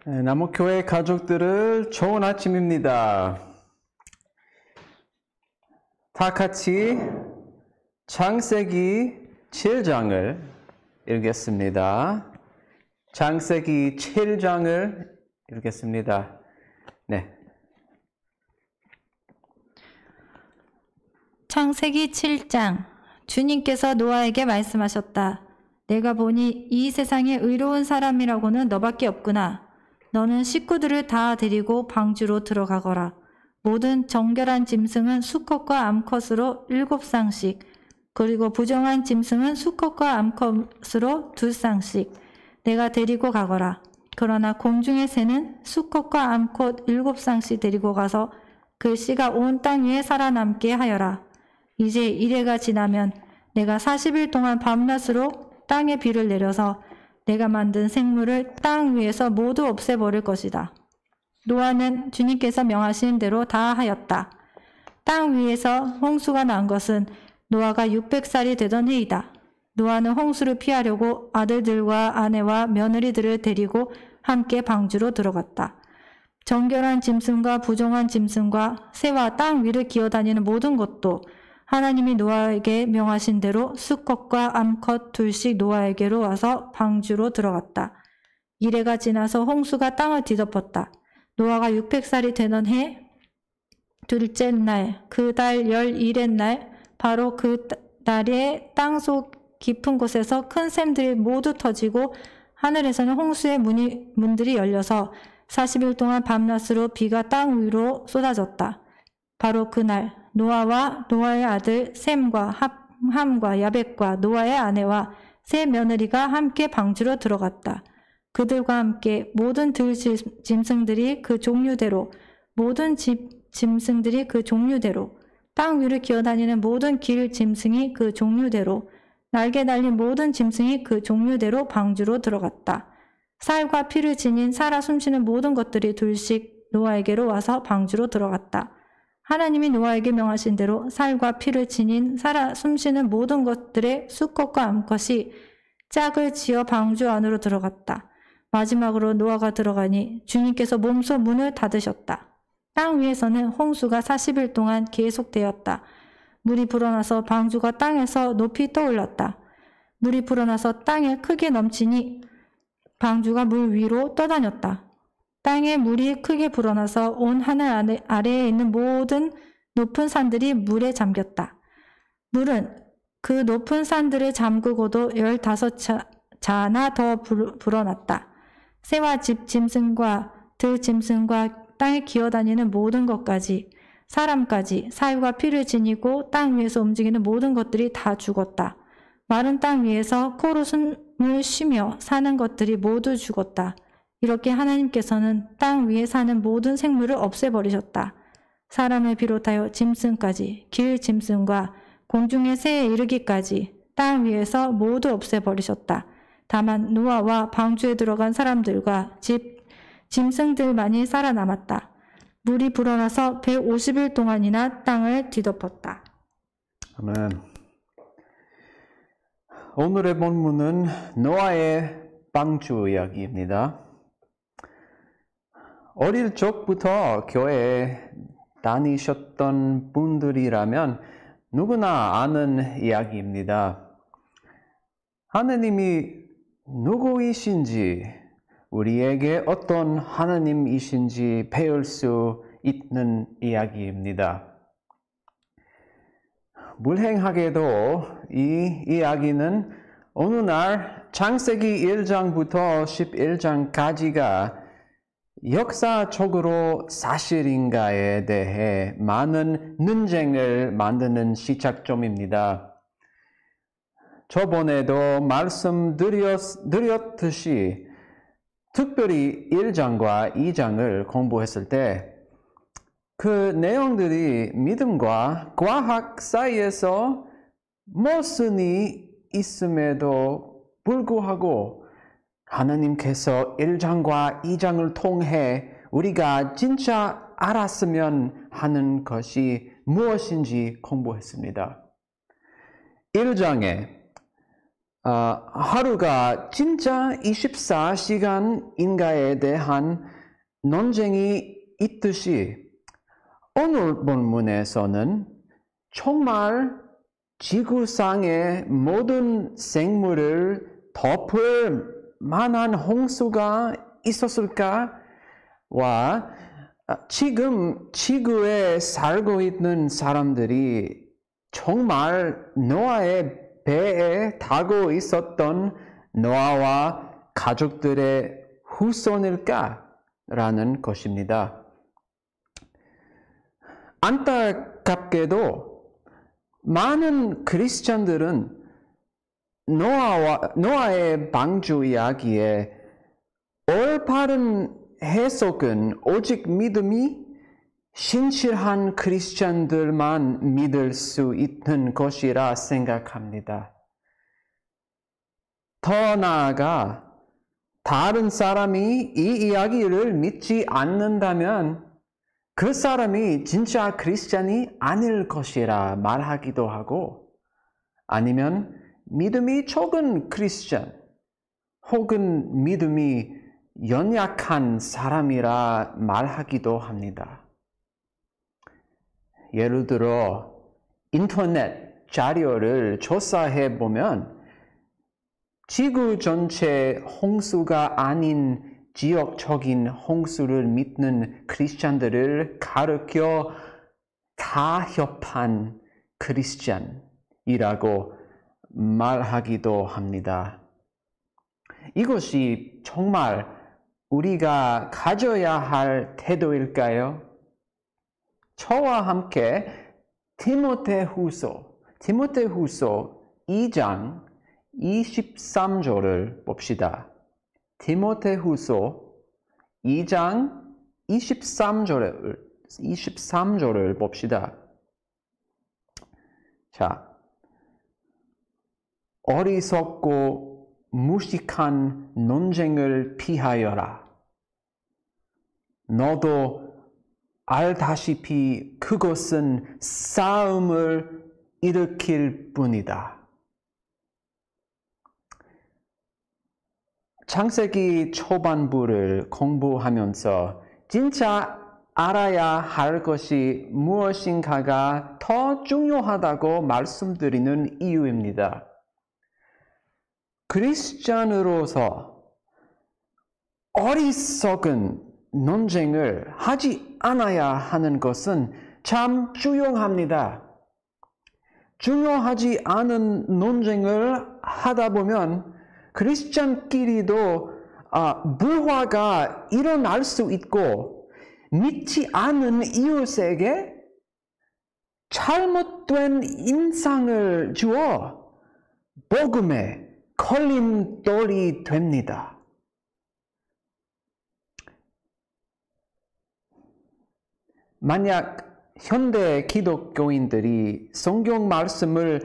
남목교회 가족들을 좋은 아침입니다. 다 같이 창세기 7장을 읽겠습니다. 창세기 7장을 읽겠습니다. 네. 창세기 7장. 주님께서 노아에게 말씀하셨다. 내가 보니 이 세상에 의로운 사람이라고는 너밖에 없구나. 너는 식구들을 다 데리고 방주로 들어가거라. 모든 정결한 짐승은 수컷과 암컷으로 7쌍씩, 그리고 부정한 짐승은 수컷과 암컷으로 2쌍씩 내가 데리고 가거라. 그러나 공중의 새는 수컷과 암컷 7쌍씩 데리고 가서 그 씨가 온 땅 위에 살아남게 하여라. 이제 이래가 지나면 내가 40일 동안 밤낮으로 땅에 비를 내려서 내가 만든 생물을 땅 위에서 모두 없애버릴 것이다. 노아는 주님께서 명하신 대로 다 하였다. 땅 위에서 홍수가 난 것은 노아가 600살이 되던 해이다. 노아는 홍수를 피하려고 아들들과 아내와 며느리들을 데리고 함께 방주로 들어갔다. 정결한 짐승과 부정한 짐승과 새와 땅 위를 기어다니는 모든 것도 하나님이 노아에게 명하신 대로 수컷과 암컷 2씩 노아에게로 와서 방주로 들어갔다. 이래가 지나서 홍수가 땅을 뒤덮었다. 노아가 600살이 되던 해 둘째 날, 그 달 11의 날, 바로 그 날에 땅속 깊은 곳에서 큰 샘들이 모두 터지고 하늘에서는 홍수의 문들이 열려서 40일 동안 밤낮으로 비가 땅 위로 쏟아졌다. 바로 그날 노아와 노아의 아들 셈과 함과 야벳과 노아의 아내와 세 며느리가 함께 방주로 들어갔다. 그들과 함께 모든 들짐승들이 그 종류대로, 모든 짐승들이 그 종류대로, 땅 위를 기어다니는 모든 길 짐승이 그 종류대로, 날개 달린 모든 짐승이 그 종류대로 방주로 들어갔다. 살과 피를 지닌 살아 숨쉬는 모든 것들이 둘씩 노아에게로 와서 방주로 들어갔다. 하나님이 노아에게 명하신 대로 살과 피를 지닌 살아 숨쉬는 모든 것들의 수컷과 암컷이 짝을 지어 방주 안으로 들어갔다. 마지막으로 노아가 들어가니 주님께서 몸소 문을 닫으셨다. 땅 위에서는 홍수가 40일 동안 계속되었다. 물이 불어나서 방주가 땅에서 높이 떠올랐다. 물이 불어나서 땅에 크게 넘치니 방주가 물 위로 떠다녔다. 땅에 물이 크게 불어나서 온 하늘 아래에 있는 모든 높은 산들이 물에 잠겼다. 물은 그 높은 산들을 잠그고도 15자나 더 불어났다. 새와 짐승과 들짐승과 땅에 기어다니는 모든 것까지, 사람까지, 사유가 피를 지니고 땅 위에서 움직이는 모든 것들이 다 죽었다. 마른 땅 위에서 코로 숨을 쉬며 사는 것들이 모두 죽었다. 이렇게 하나님께서는 땅 위에 사는 모든 생물을 없애버리셨다. 사람을 비롯하여 짐승까지, 길 짐승과 공중의 새에 이르기까지 땅 위에서 모두 없애버리셨다. 다만 노아와 방주에 들어간 사람들과 짐승들만이 살아남았다. 물이 불어나서 150일 동안이나 땅을 뒤덮었다. 아멘. 오늘의 본문은 노아의 방주 이야기입니다. 어릴 적부터 교회에 다니셨던 분들이라면 누구나 아는 이야기입니다. 하나님이 누구이신지, 우리에게 어떤 하나님이신지 배울 수 있는 이야기입니다. 불행하게도 이 이야기는 어느 날 창세기 1장부터 11장까지가 역사적으로 사실인가에 대해 많은 논쟁을 만드는 시작점입니다. 저번에도 말씀드렸듯이 특별히 1장과 2장을 공부했을 때 그 내용들이 믿음과 과학 사이에서 모순이 있음에도 불구하고 하나님께서 1장과 2장을 통해 우리가 진짜 알았으면 하는 것이 무엇인지 공부했습니다. 1장에 하루가 진짜 24시간인가에 대한 논쟁이 있듯이 오늘 본문에서는 정말 지구상의 모든 생물을 덮을 만한 홍수가 있었을까? 와, 지금 지구에 살고 있는 사람들이 정말 노아의 배에 타고 있었던 노아와 가족들의 후손일까라는 것입니다. 안타깝게도 많은 크리스찬들은 노아의 방주 이야기에 올바른 해석은 오직 믿음이 신실한 크리스찬들만 믿을 수 있는 것이라 생각합니다. 더 나아가 다른 사람이 이 이야기를 믿지 않는다면 그 사람이 진짜 크리스찬이 아닐 것이라 말하기도 하고, 아니면 믿음이 적은 크리스찬 혹은 믿음이 연약한 사람이라 말하기도 합니다. 예를 들어 인터넷 자료를 조사해 보면 지구 전체 홍수가 아닌 지역적인 홍수를 믿는 크리스찬들을 가르켜 타협한 크리스찬이라고 말하기도 합니다. 이것이 정말 우리가 가져야 할 태도일까요? 저와 함께 디모데후서 2장 23절을 봅시다. 디모데후서 2장 23절을 봅시다. 자, 어리석고 무식한 논쟁을 피하여라. 너도 알다시피 그것은 싸움을 일으킬 뿐이다. 창세기 초반부를 공부하면서 진짜 알아야 할 것이 무엇인가가 더 중요하다고 말씀드리는 이유입니다. 크리스찬으로서 어리석은 논쟁을 하지 않아야 하는 것은 참 중요합니다. 중요하지 않은 논쟁을 하다 보면 크리스찬끼리도 불화가 일어날 수 있고, 믿지 않은 이웃에게 잘못된 인상을 주어 복음의 걸림돌이 됩니다. 만약 현대 기독교인들이 성경 말씀을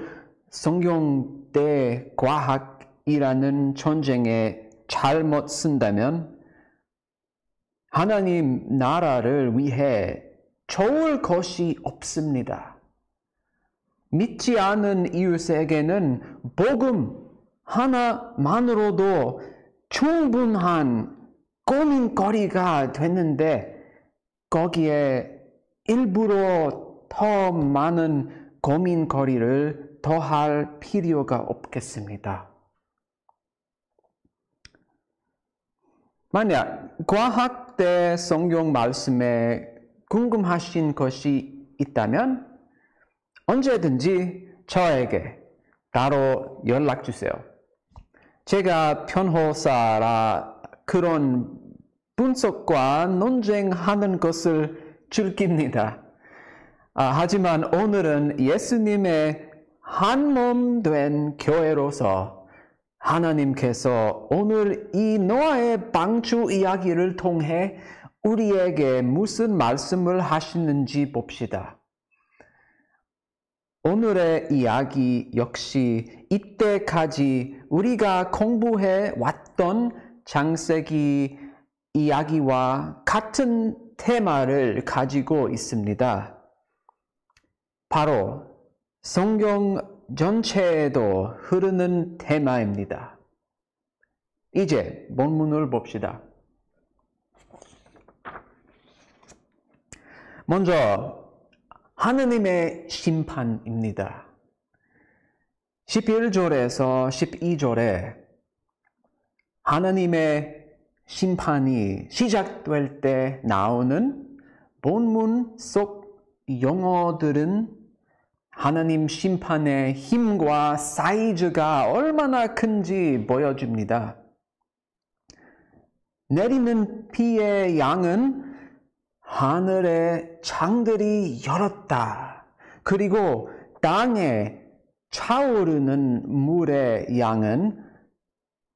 성경 대 과학이라는 전쟁에 잘못 쓴다면 하나님 나라를 위해 좋을 것이 없습니다. 믿지 않은 이웃에게는 복음 하나만으로도 충분한 고민거리가 됐는데 거기에 일부러 더 많은 고민거리를 더할 필요가 없겠습니다. 만약 과학 대 성경 말씀에 궁금하신 것이 있다면 언제든지 저에게 따로 연락 주세요. 제가 변호사라 그런 분석과 논쟁하는 것을 즐깁니다. 하지만 오늘은 예수님의 한 몸 된 교회로서 하나님께서 오늘 이 노아의 방주 이야기를 통해 우리에게 무슨 말씀을 하시는지 봅시다. 오늘의 이야기 역시 이때까지 우리가 공부해 왔던 창세기 이야기와 같은 테마를 가지고 있습니다. 바로 성경 전체에도 흐르는 테마입니다. 이제 본문을 봅시다. 먼저 하느님의 심판입니다. 11절에서 12절에 하느님의 심판이 시작될 때 나오는 본문 속 용어들은 하나님 심판의 힘과 사이즈가 얼마나 큰지 보여줍니다. 내리는 비의 양은 하늘의 창들이 열었다. 그리고 땅에 차오르는 물의 양은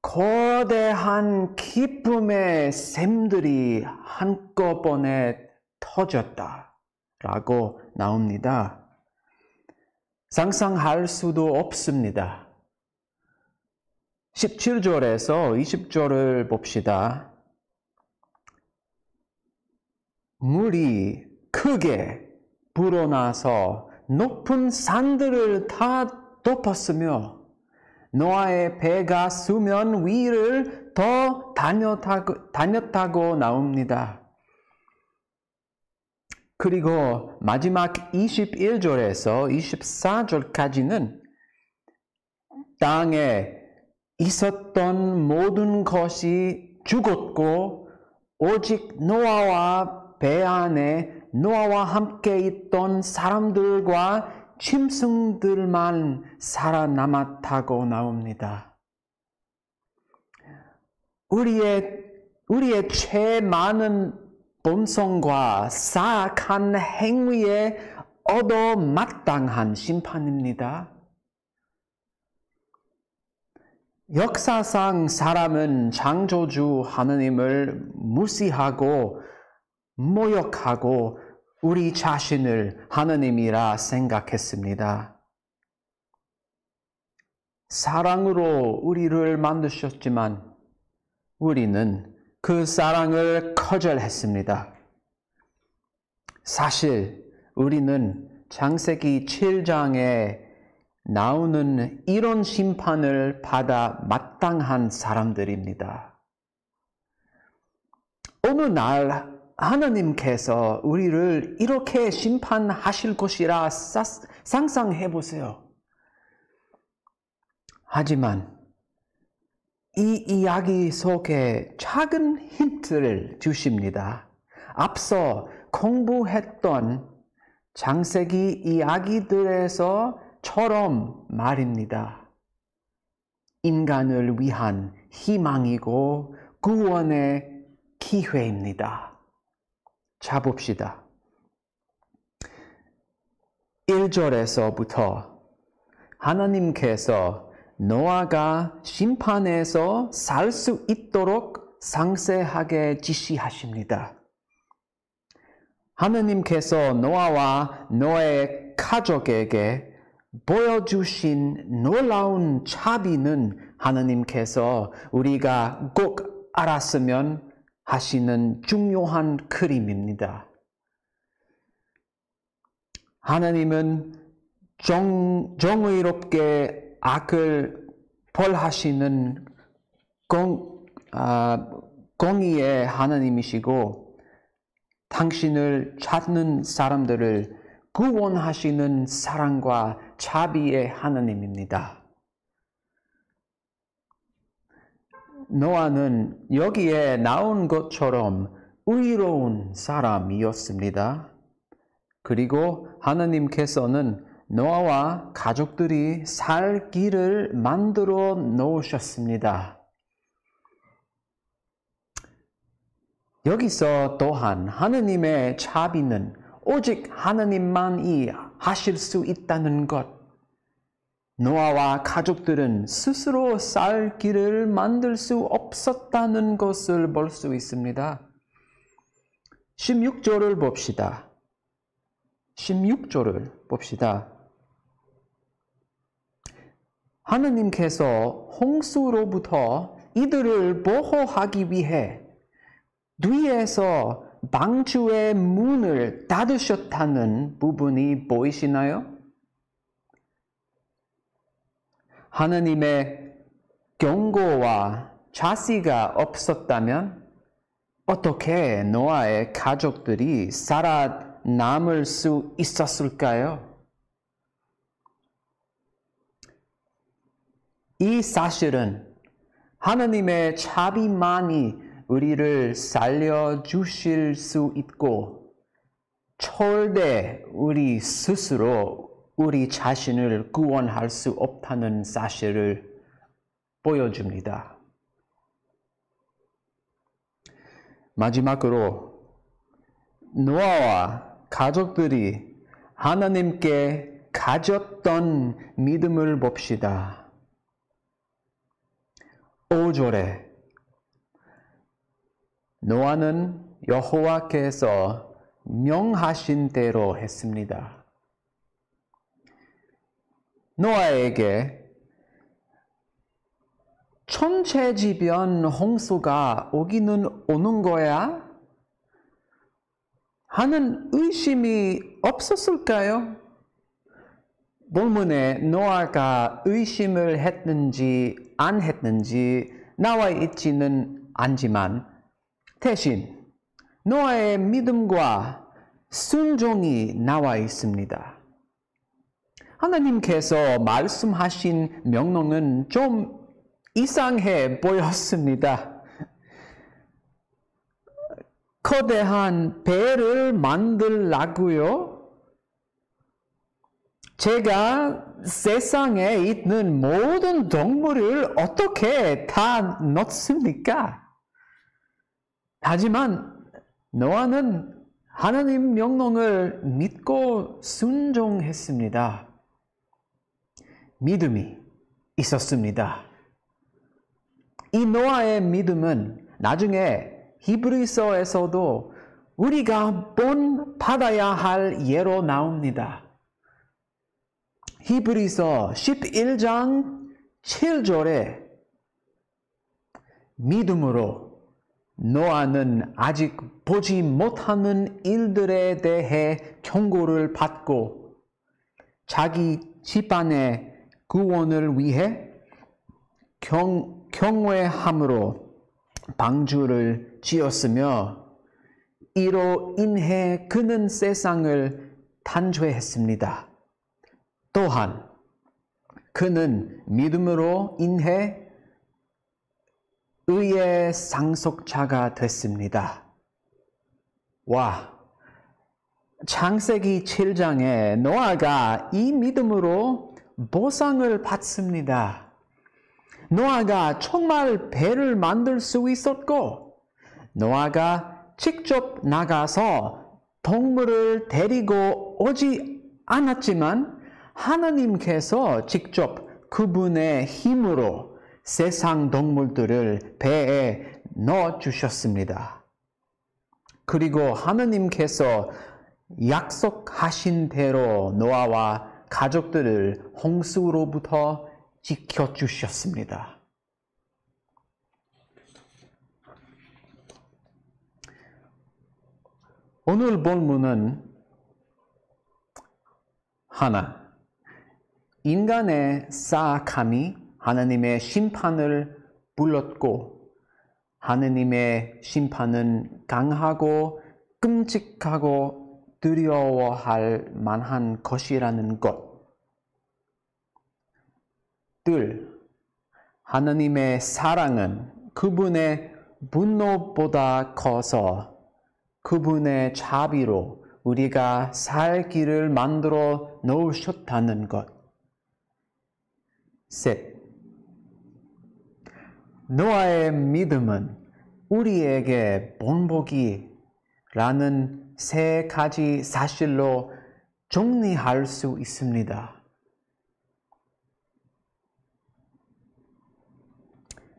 거대한 기쁨의 샘들이 한꺼번에 터졌다. 라고 나옵니다. 상상할 수도 없습니다. 17절에서 20절을 봅시다. 물이 크게 불어나서 높은 산들을 다 덮었으며 노아의 배가 수면 위를 더 다녔다고 나옵니다. 그리고 마지막 21절에서 24절까지는 땅에 있었던 모든 것이 죽었고 오직 노아와 배 안에 노아와 함께 있던 사람들과 짐승들만 살아남았다고 나옵니다. 우리의 죄 많은 본성과 사악한 행위에 얻어마땅한 심판입니다. 역사상 사람은 창조주 하느님을 무시하고 모욕하고 우리 자신을 하느님이라 생각했습니다. 사랑으로 우리를 만드셨지만 우리는 그 사랑을 거절했습니다. 사실 우리는 창세기 7장에 나오는 이런 심판을 받아 마땅한 사람들입니다. 어느 날 하나님께서 우리를 이렇게 심판하실 것이라 상상해 보세요. 하지만 이 이야기 속에 작은 힌트를 주십니다. 앞서 공부했던 창세기 이야기들에서처럼 말입니다. 인간을 위한 희망이고 구원의 기회입니다. 자 봅시다. 1절에서부터 하나님께서 노아가 심판에서 살 수 있도록 상세하게 지시하십니다. 하나님께서 노아와 노아의 가족에게 보여주신 놀라운 자비는 하나님께서 우리가 꼭 알았으면 하시는 중요한 그림입니다. 하나님은 정의롭게 악을 벌하시는 공의의 하나님이시고 당신을 찾는 사람들을 구원하시는 사랑과 자비의 하나님입니다. 노아는 여기에 나온 것처럼 의로운 사람이었습니다. 그리고 하나님께서는 노아와 가족들이 살 길을 만들어 놓으셨습니다. 여기서 또한 하느님의 자비는 오직 하느님만이 하실 수 있다는 것, 노아와 가족들은 스스로 살 길을 만들 수 없었다는 것을 볼 수 있습니다. 16절을 봅시다. 16절을 봅시다. 하느님께서 홍수로부터 이들을 보호하기 위해 뒤에서 방주의 문을 닫으셨다는 부분이 보이시나요? 하느님의 경고와 자시가 없었다면 어떻게 노아의 가족들이 살아남을 수 있었을까요? 이 사실은 하느님의 자비만이 우리를 살려주실 수 있고 절대 우리 스스로 우리 자신을 구원할 수 없다는 사실을 보여줍니다. 마지막으로 노아와 가족들이 하나님께 가졌던 믿음을 봅시다. 5절에 노아는 여호와께서 명하신 대로 했습니다. 노아에게 천체지변 홍수가 오기는 오는 거야? 하는 의심이 없었을까요? 본문에 노아가 의심을 했는지 안 했는지 나와 있지는 않지만 대신 노아의 믿음과 순종이 나와 있습니다. 하나님께서 말씀하신 명령은 좀 이상해 보였습니다. 거대한 배를 만들라고요? 제가 세상에 있는 모든 동물을 어떻게 다 넣습니까? 하지만 노아는 하나님 명령을 믿고 순종했습니다. 믿음이 있었습니다. 이 노아의 믿음은 나중에 히브리서에서도 우리가 본받아야 할 예로 나옵니다. 히브리서 11장 7절에 믿음으로 노아는 아직 보지 못하는 일들에 대해 경고를 받고 자기 집안의 구원을 위해 경외함으로 방주를 지었으며 이로 인해 그는 세상을 단죄했습니다. 또한 그는 믿음으로 인해 의의 상속자가 됐습니다. 와, 창세기 7장에 노아가 이 믿음으로 보상을 받습니다. 노아가 정말 배를 만들 수 있었고 노아가 직접 나가서 동물을 데리고 오지 않았지만 하나님께서 직접 그분의 힘으로 세상 동물들을 배에 넣어주셨습니다. 그리고 하나님께서 약속하신 대로 노아와 가족들을 홍수로부터 지켜주셨습니다. 오늘 본문은 하나, 인간의 사악함이 하나님의 심판을 불렀고 하나님의 심판은 강하고 끔찍하고 두려워할 만한 것이라는 것. 둘, 하나님의 사랑은 그분의 분노보다 커서 그분의 자비로 우리가 살 길을 만들어 놓으셨다는 것. 셋, 노아의 믿음은 우리에게 본보기라는 세 가지 사실로 정리할 수 있습니다.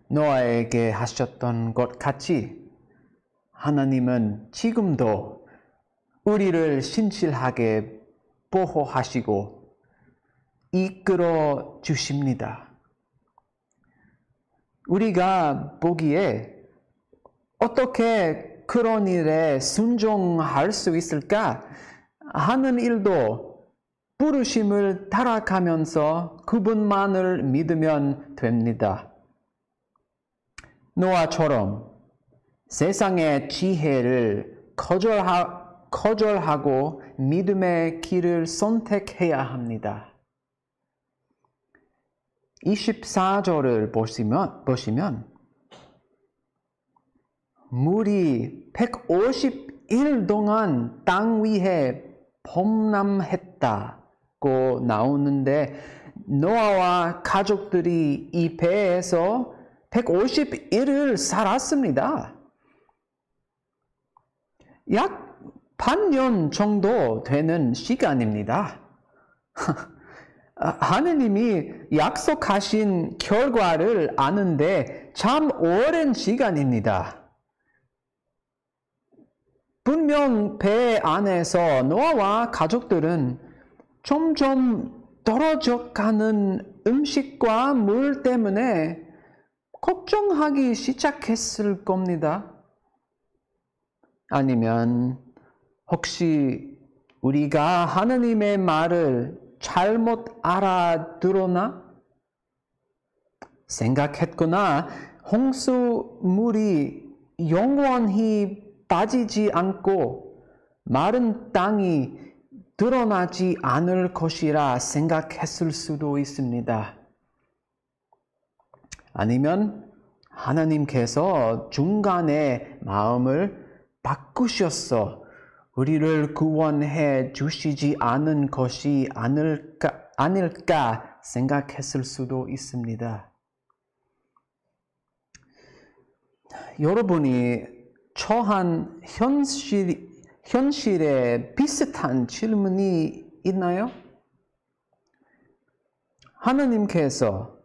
노아에게 하셨던 것 같이 하나님은 지금도 우리를 신실하게 보호하시고 이끌어 주십니다. 우리가 보기에 어떻게 그런 일에 순종할 수 있을까 하는 일도 부르심을 따라가면서 그분만을 믿으면 됩니다. 노아처럼 세상의 지혜를 거절하고 믿음의 길을 선택해야 합니다. 24절을 보시면 물이 150일 동안 땅 위에 범람했다고 나오는데 노아와 가족들이 이 배에서 151을 살았습니다. 약 반년 정도 되는 시간입니다. 하느님이 약속하신 결과를 아는데 참 오랜 시간입니다. 분명 배 안에서 노아와 가족들은 점점 떨어져가는 음식과 물 때문에 걱정하기 시작했을 겁니다. 아니면 혹시 우리가 하느님의 말을 잘못 알아들었나? 생각했거나 홍수물이 영원히 빠지지 않고 마른 땅이 드러나지 않을 것이라 생각했을 수도 있습니다. 아니면 하나님께서 중간에 마음을 바꾸셔서 우리를 구원해 주시지 않은 것이 아닐까 생각했을 수도 있습니다. 여러분이 처한 현실에 비슷한 질문이 있나요? 하나님께서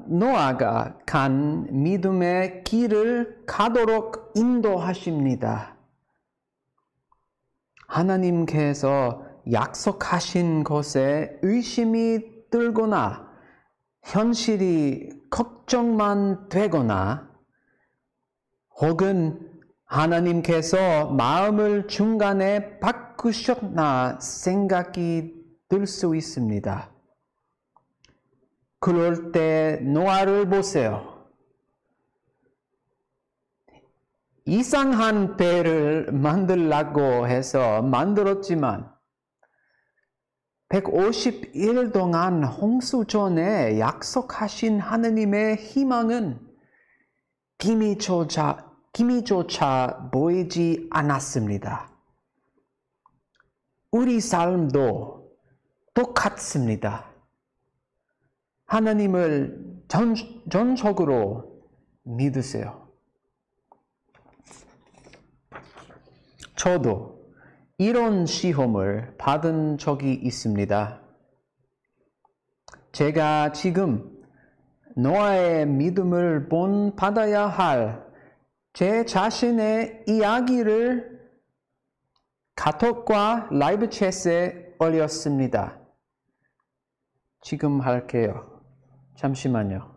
노아가 간 믿음의 길을 가도록 인도하십니다. 하나님께서 약속하신 것에 의심이 들거나 현실이 걱정만 되거나 혹은 하나님께서 마음을 중간에 바꾸셨나 생각이 들 수 있습니다. 그럴 때 노아를 보세요. 이상한 배를 만들라고 해서 만들었지만 150일 동안 홍수 전에 약속하신 하느님의 희망은 기미조차 보이지 않았습니다. 우리 삶도 똑같습니다. 하나님을 전적으로 믿으세요. 저도 이런 시험을 받은 적이 있습니다. 제가 지금 노아의 믿음을 본받아야 할 제 자신의 이야기를 카톡과 라이브 챗에 올렸습니다. 지금 할게요. 잠시만요.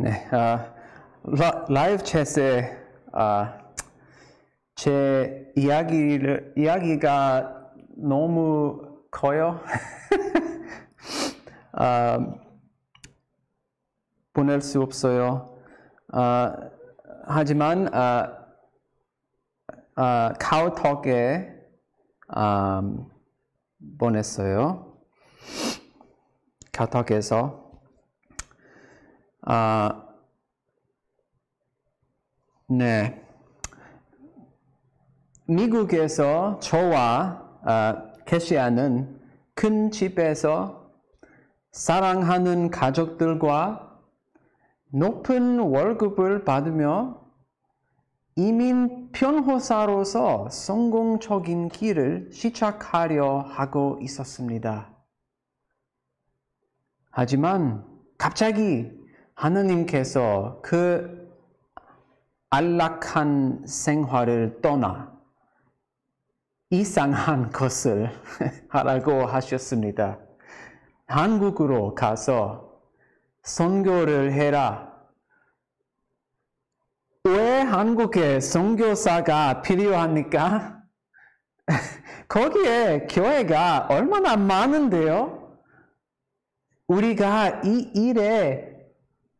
네, 라이브 챗에 제 이야기가 너무 커요. 보낼 수 없어요. 하지만 카카오톡에 보냈어요. 카카오톡에서 네. 미국에서 저와 캐시아는 큰 집에서 사랑하는 가족들과 높은 월급을 받으며 이민 변호사로서 성공적인 길을 시작하려 하고 있었습니다. 하지만 갑자기 하느님께서 그 안락한 생활을 떠나 이상한 것을 하라고 하셨습니다. 한국으로 가서 선교를 해라. 왜 한국에 선교사가 필요합니까? 거기에 교회가 얼마나 많은데요? 우리가 이 일에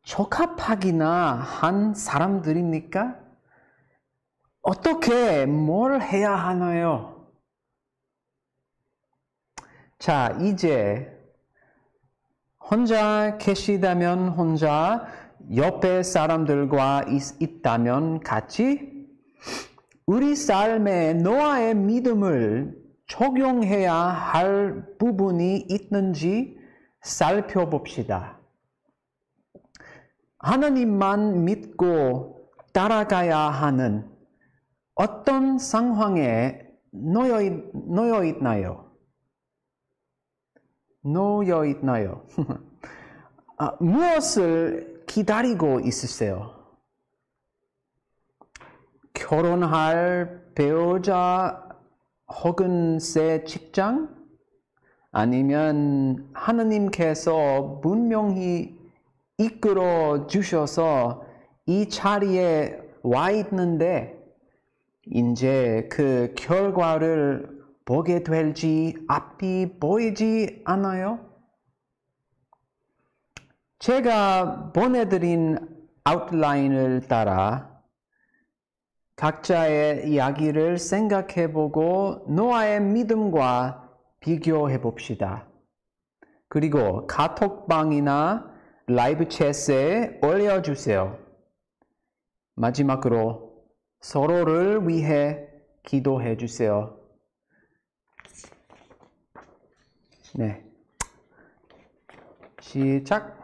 적합하기나 한 사람들입니까? 어떻게 뭘 해야 하나요? 자, 이제 혼자 계시다면 혼자, 옆에 사람들과 있다면 같이 우리 삶에 노아의 믿음을 적용해야 할 부분이 있는지 살펴봅시다. 하나님만 믿고 따라가야 하는 어떤 상황에 놓여 있나요? 무엇을 기다리고 있으세요? 결혼할 배우자 혹은 새 직장? 아니면 하나님께서 분명히 이끌어 주셔서 이 자리에 와 있는데 이제 그 결과를 보게 될지 앞이 보이지 않아요? 제가 보내드린 아웃라인을 따라 각자의 이야기를 생각해보고 노아의 믿음과 비교해 봅시다. 그리고 카톡방이나 라이브 챗에 올려주세요. 마지막으로 서로를 위해 기도해 주세요. 네. 시작.